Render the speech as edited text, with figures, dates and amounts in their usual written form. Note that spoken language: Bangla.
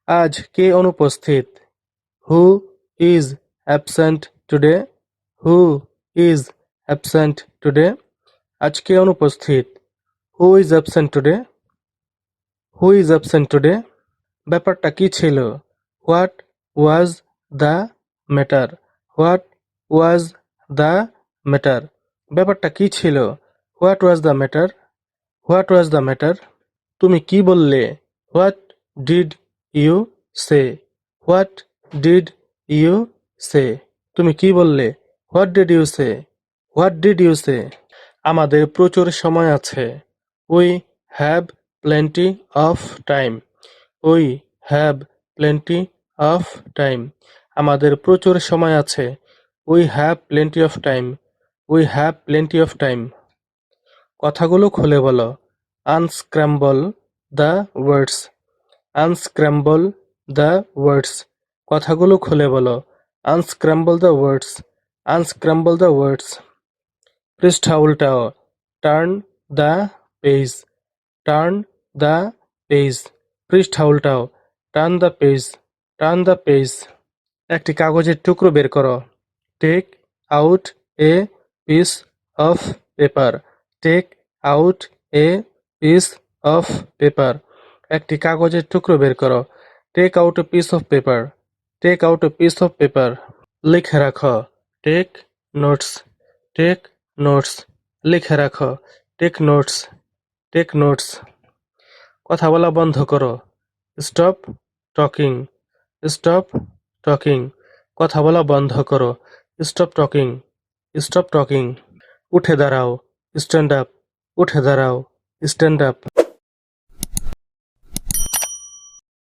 আজ কে অনুপস্থিত? Who is absent today? Who is absent today? আজ কে অনুপস্থিত? Who is absent today? Who is absent today? ব্যাপারটা কি ছিল? What was the matter? What was the matter? ব্যাপারটা কি ছিল? What was the matter? What was the matter? তুমি কি বললে? What did you say? What did you say? তুমি কি বললে? What did you say? What did you say? আমাদের প্রচুর সময় আছে। We have plenty of time. We have plenty of time. আমাদের প্রচুর সময় আছে। We have plenty of time. We have plenty of time. কথাগুলো খুলে বলো। Unscramble the words. Unscramble the words. কথাগুলো খুলে বলো। Unscramble the words. Unscramble the words. পৃষ্ঠা উল্টাও। Turn the page. Turn the page. পৃষ্ঠা উল্টাও। Turn the page. Turn the page. একটি কাগজের টুকরো বের করো। Take out a piece of paper. Take out a piece of paper. একটি কাগজের টুকরো বের করো। Take out a piece of paper. Take out a piece of paper. লিখে রাখো। Take notes. Take notes. লিখে রাখো। Take notes. Take notes. কথা বলা বন্ধ করো। Stop talking. Stop talking. কথা বলা বন্ধ করো। Stop talking. Stop talking. উঠে দাঁড়াও। Stand up. উঠে দাঁড়াও। Stand up.